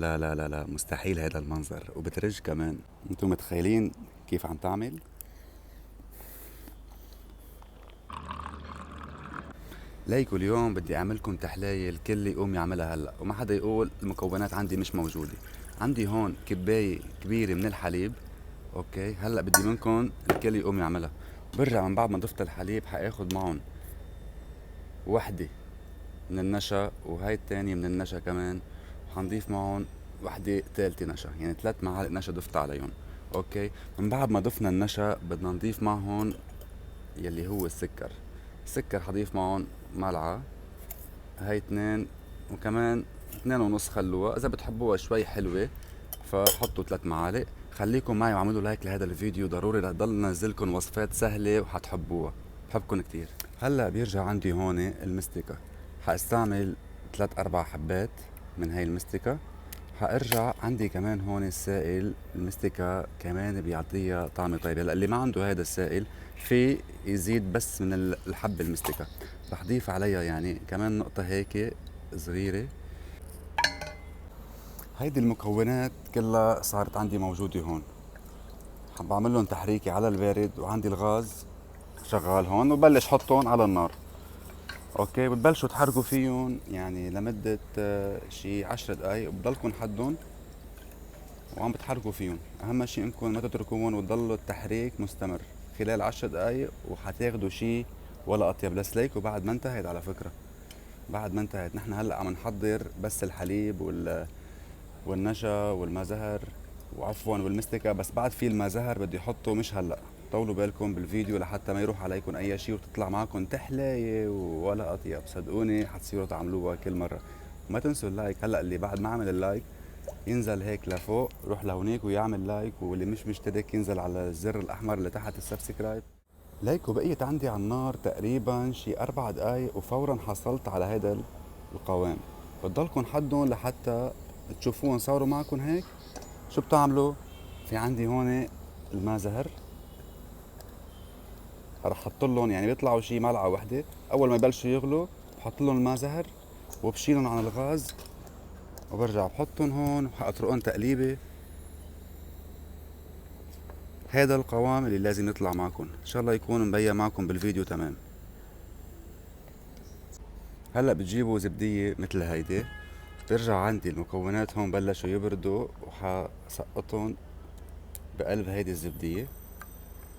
لا لا لا لا، مستحيل هذا المنظر وبترج كمان. انتم متخيلين كيف عم تعمل؟ ليكوا اليوم بدي اعملكم تحلاية الكل يقوم يعملها هلا وما حدا يقول المكونات عندي مش موجودة. عندي هون كباية كبيرة من الحليب. اوكي، هلا بدي منكم الكل يقوم يعملها. برجع من بعد ما ضفت الحليب حاخد معهم وحدة من النشا وهاي التانية من النشا كمان. وحنضيف معهم وحدة تالتة نشا، يعني 3 معالق نشا ضفت عليهم. اوكي، من بعد ما ضفنا النشا بدنا نضيف معهم يلي هو السكر. السكر حضيف معهم ملعقة، هاي 2، وكمان 2.5 خلوها. اذا بتحبوها شوي حلوة فحطوا 3 معالق. خليكم معي وعملوا لايك لهذا الفيديو ضروري، رح ضل نزلكم وصفات سهلة وحتحبوها. بحبكم كتير. هلا بيرجع عندي هون المستكة. حاستعمل 3 4 حبات من هاي المستكة. حارجع عندي كمان هون السائل. المستكة كمان بيعطيها طعم طيب. هلا اللي ما عنده هذا السائل في يزيد بس من الحب المستكة. رح ضيف عليها يعني كمان نقطة هيك صغيرة. هيدي المكونات كلها صارت عندي موجودة هون. بعمل لهم تحريكي على البارد وعندي الغاز شغال هون وبلش حطهم على النار. اوكي، بتبلشوا تحركوا فيهم يعني لمدة شي 10 دقايق وبضلكم حدهم وعم بتحركوا فيهم. اهم شي انكم ما تتركوهم وتضلوا التحريك مستمر خلال 10 دقايق وحتاخدوا شي ولا اطيب. لسليك وبعد ما انتهت على فكرة، بعد ما انتهت نحن هلا عم نحضر بس الحليب والنشا والما زهر، وعفوا والمستكة. بس بعد في الماء زهر بدي احطه مش هلا. طولوا بالكم بالفيديو لحتى ما يروح عليكم اي شيء وتطلع معكم تحلاية ولا اطيب. صدقوني حتصيروا تعملوها كل مرة. ما تنسوا اللايك. هلا اللي بعد ما عمل اللايك ينزل هيك لفوق، روح لهونيك ويعمل لايك، واللي مش مشترك ينزل على الزر الاحمر اللي تحت السبسكرايب. لايك. وبقيت عندي على النار تقريبا شي 4 دقايق وفورا حصلت على هذا القوام. بتضلكم حدهم لحتى تشوفوهم صاروا معكم هيك. شو بتعملوا؟ في عندي هون الماء زهر. رح احط لهم يعني بيطلعوا شي ملعقه وحده. اول ما يبلشوا يغلوا بحط لهم الماء زهر وبشيلهم عن الغاز وبرجع بحطهم هون وحاطرقهم تقليبه. هذا القوام اللي لازم يطلع معكم. ان شاء الله يكون مبين معكم بالفيديو تمام. هلا بتجيبوا زبديه مثل هيدي. بترجع عندي المكونات هون بلشوا يبردوا وحسقطهم بقلب هيدي الزبديه.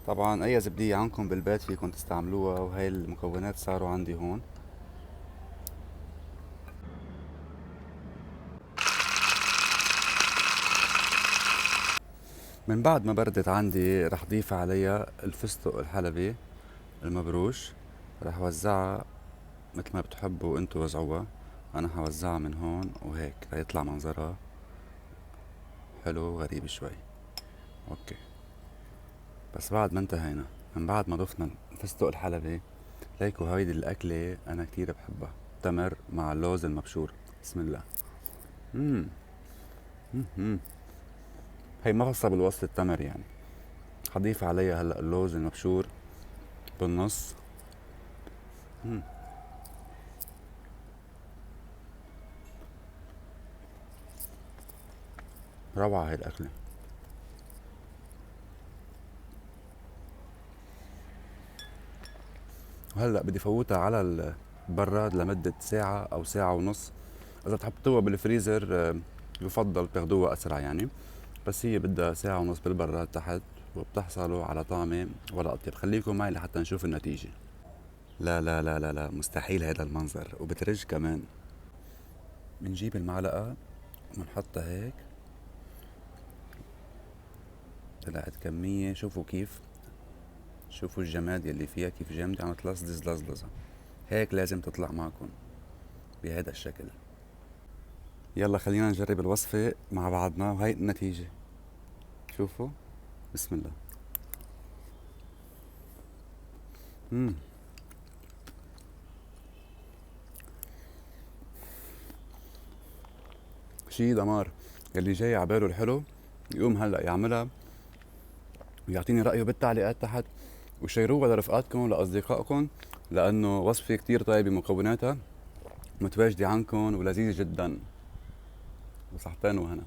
طبعا اي زبدية عندكم بالبيت فيكم تستعملوها. وهي المكونات صاروا عندي هون. من بعد ما بردت عندي رح ضيف عليها الفستق الحلبي المبروش. رح وزعها مثل ما بتحبوا انتو وزعوها. انا حوزعها من هون وهيك ليطلع منظرها حلو وغريب شوي. اوكي، بس بعد ما انتهينا من بعد ما ضفنا الفستق الحلبي. ليكو هيدي الاكلة انا كتير بحبها. تمر مع اللوز المبشور. بسم الله. مم. مم. هي ما خاصة بالوصف التمر يعني. حضيف عليها هلا اللوز المبشور بالنص. مم. روعة هاي الأكلة. وهلا بدي فوتها على البراد لمدة ساعة أو ساعة ونص. إذا بتحطوها بالفريزر يفضل تاخدوها أسرع يعني. بس هي بدها ساعة ونص بالبراد تحت وبتحصلوا على طعمة ولا أطيب. خليكم معي لحتى نشوف النتيجة. لا لا لا لا لا، مستحيل هذا المنظر وبترج كمان. بنجيب المعلقة وبنحطها هيك. طلعت كمية، شوفوا كيف. شوفوا الجماد يلي فيها كيف جامدة عم تلزلز لزلزة. هيك لازم تطلع معكم بهذا الشكل. يلا خلينا نجرب الوصفة مع بعضنا وهي النتيجة. شوفوا. بسم الله. مم. شي دمار. يلي جاي عباله الحلو يقوم هلا يعملها ويعطيني رأيه بالتعليقات تحت. وشيروها لرفقاتكم لأصدقائكم لأنه وصفة كتير طيبة. مكوناتها متواجدة عندكم ولذيذة جدا. بصحتين وهنا.